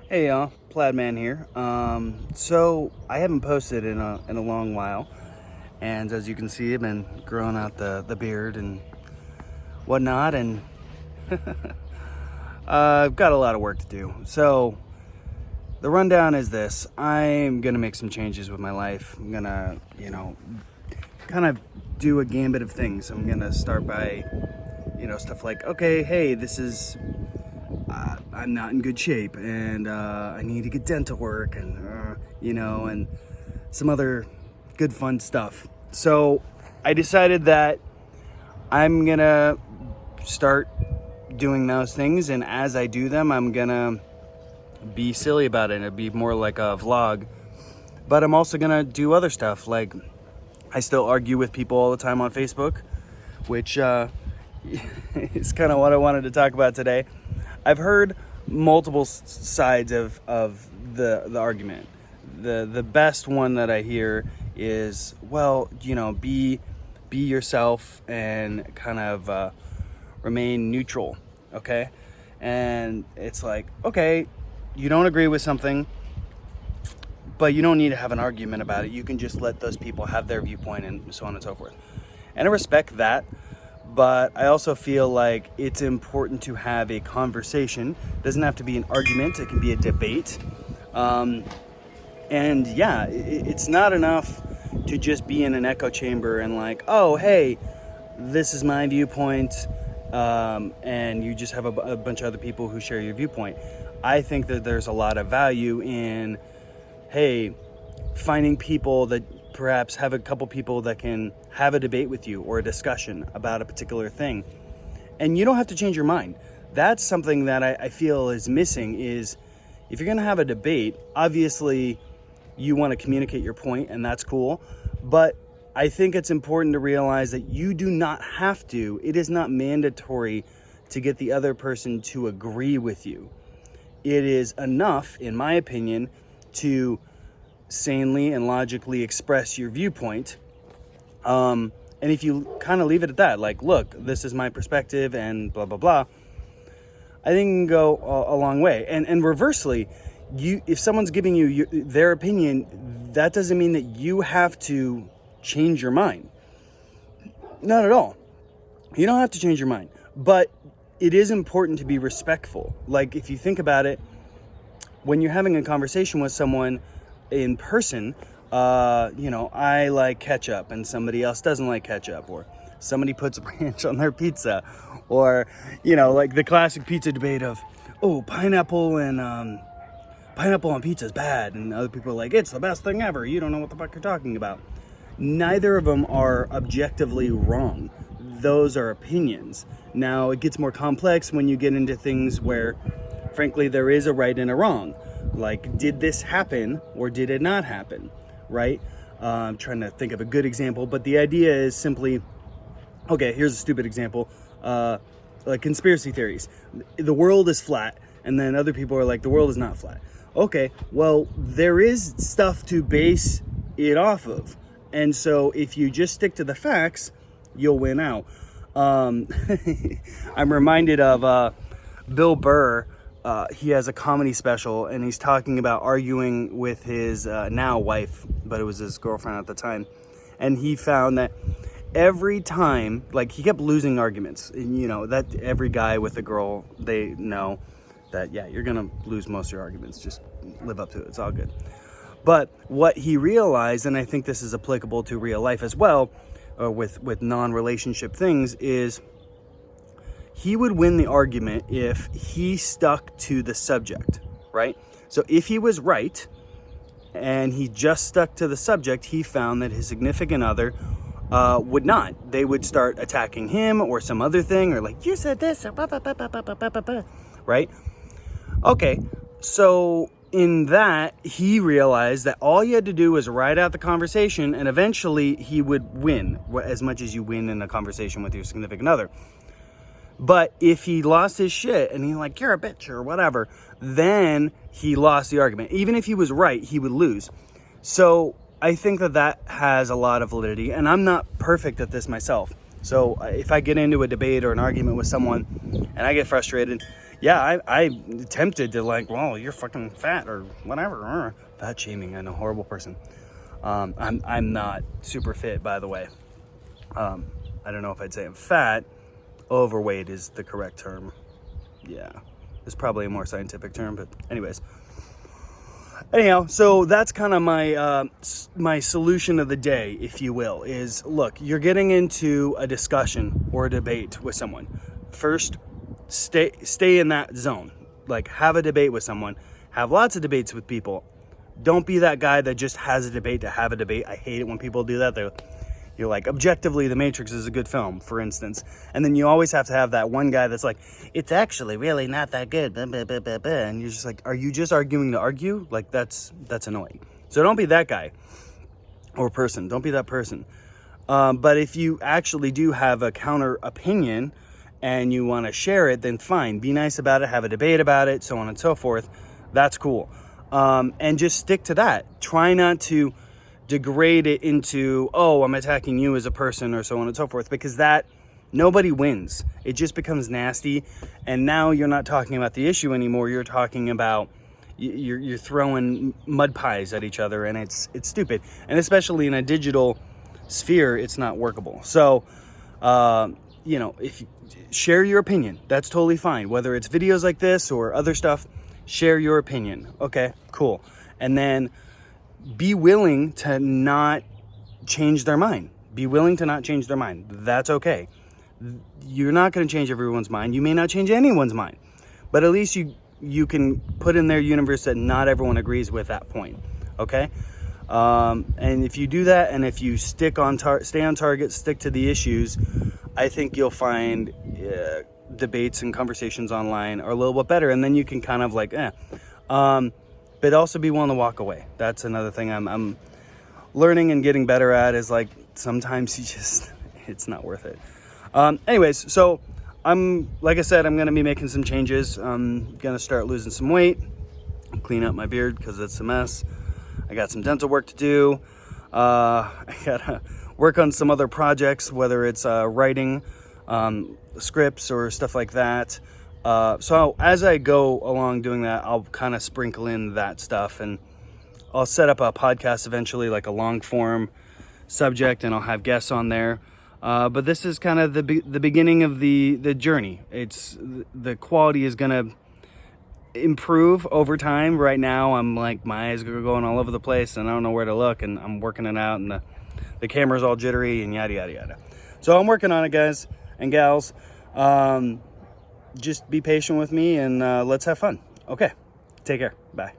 Hey y'all, Plaid Man here. So I haven't posted in a long while, and as you can see, I've been growing out the beard and whatnot, and I've got a lot of work to do. So the rundown is this: I'm gonna make some changes with my life. I'm gonna, kind of do a gambit of things. I'm gonna start by, stuff like, okay, hey, this is I'm not in good shape, and I need to get dental work, and some other good fun stuff. So I decided that I'm gonna start doing those things, and as I do them, I'm gonna be silly about it. It'll be more like a vlog, but I'm also gonna do other stuff. Like, I still argue with people all the time on Facebook, which is kind of what I wanted to talk about today. I've heard multiple sides of the argument. The best one that I hear is, well, be yourself and kind of remain neutral, okay? And it's like, okay, you don't agree with something, but you don't need to have an argument about it. You can just let those people have their viewpoint and so on and so forth. And I respect that. But I also feel like it's important to have a conversation. It doesn't have to be an argument. It can be a debate. And yeah, it's not enough to just be in an echo chamber and like, oh, hey, this is my viewpoint. And you just have a bunch of other people who share your viewpoint. I think that there's a lot of value in, hey, finding people that perhaps have a couple people that can have a debate with you or a discussion about a particular thing. And you don't have to change your mind. That's something that I feel is missing. Is if you're going to have a debate, obviously you want to communicate your point, and that's cool. But I think it's important to realize that you do not have to. It is not mandatory to get the other person to agree with you. It is enough, in my opinion, to sanely and logically express your viewpoint. And if you kind of leave it at that, like, look, this is my perspective and blah, blah, blah, I think it can go a long way. And reversely, if someone's giving you their opinion, that doesn't mean that you have to change your mind. Not at all. You don't have to change your mind. But it is important to be respectful. Like, if you think about it, when you're having a conversation with someone in person, I like ketchup and somebody else doesn't like ketchup, or somebody puts ranch on their pizza, or like the classic pizza debate of, oh, pineapple on pizza is bad, and other people are like, it's the best thing ever, you don't know what the fuck you're talking about. Neither of them are objectively wrong. Those are opinions. Now, it gets more complex when you get into things where, frankly, there is a right and a wrong. Like, did this happen or did it not happen, right? I'm trying to think of a good example, but the idea is simply, okay, here's a stupid example, like conspiracy theories. The world is flat, and then other people are like, the world is not flat. Okay, well, there is stuff to base it off of. And so if you just stick to the facts, you'll win out. I'm reminded of Bill Burr. He has a comedy special, and he's talking about arguing with his now wife, but it was his girlfriend at the time. And he found that every time, like, he kept losing arguments. And, that every guy with a girl, they know that, yeah, you're going to lose most of your arguments. Just live up to it. It's all good. But what he realized, and I think this is applicable to real life as well, with non-relationship things, is he would win the argument if he stuck to the subject, right? So if he was right and he just stuck to the subject, he found that his significant other would not. They would start attacking him or some other thing, or like, you said this, or blah, blah, blah, blah, blah, blah, blah, blah, right? Okay, so in that, he realized that all you had to do was ride out the conversation, and eventually he would win, as much as you win in a conversation with your significant other. But if he lost his shit and he's like, you're a bitch or whatever, then he lost the argument. Even if he was right, he would lose. So I think that has a lot of validity, and I'm not perfect at this myself. So if I get into a debate or an argument with someone and I get frustrated, yeah, I tempted to like, well, you're fucking fat or whatever. Fat shaming. I'm a horrible person. I'm not super fit, by the way. I don't know if I'd say I'm fat. Overweight is the correct term. Yeah, it's probably a more scientific term, but anyways. Anyhow, so that's kind of my solution of the day, if you will, is look, you're getting into a discussion or a debate with someone. First, stay in that zone. Like, have a debate with someone. Have lots of debates with people. Don't be that guy that just has a debate to have a debate. I hate it when people do that. You're like, objectively, The Matrix is a good film, for instance. And then you always have to have that one guy that's like, it's actually really not that good. Blah, blah, blah, blah, blah. And you're just like, are you just arguing to argue? Like, that's annoying. So don't be that guy or person. Don't be that person. But if you actually do have a counter opinion and you want to share it, then fine. Be nice about it. Have a debate about it, so on and so forth. That's cool. And just stick to that. Try not to degrade it into, oh, I'm attacking you as a person or so on and so forth, because that nobody wins. It just becomes nasty. And now you're not talking about the issue anymore. You're talking about you're throwing mud pies at each other, and it's stupid. And especially in a digital sphere, it's not workable. So, if you share your opinion, that's totally fine. Whether it's videos like this or other stuff, share your opinion. Okay, cool. And then be willing to not change their mind. Be willing to not change their mind. That's okay. You're not going to change everyone's mind. You may not change anyone's mind. But at least you can put in their universe that not everyone agrees with that point. Okay? And if you do that, and if you stay on target, stick to the issues, I think you'll find debates and conversations online are a little bit better. And then you can kind of like, but also be willing to walk away. That's another thing I'm learning and getting better at, is like, sometimes it's not worth it. Anyways, so like I said, I'm going to be making some changes. I'm going to start losing some weight, clean up my beard because it's a mess. I got some dental work to do. I got to work on some other projects, whether it's writing scripts or stuff like that. So as I go along doing that, I'll kind of sprinkle in that stuff, and I'll set up a podcast eventually, like a long form subject, and I'll have guests on there. But this is kind of the beginning of the journey. The quality is going to improve over time. Right now, I'm like, my eyes are going all over the place, and I don't know where to look, and I'm working it out, and the camera's all jittery, and yada, yada, yada. So I'm working on it, guys and gals. Just be patient with me, and let's have fun. Okay, take care. Bye.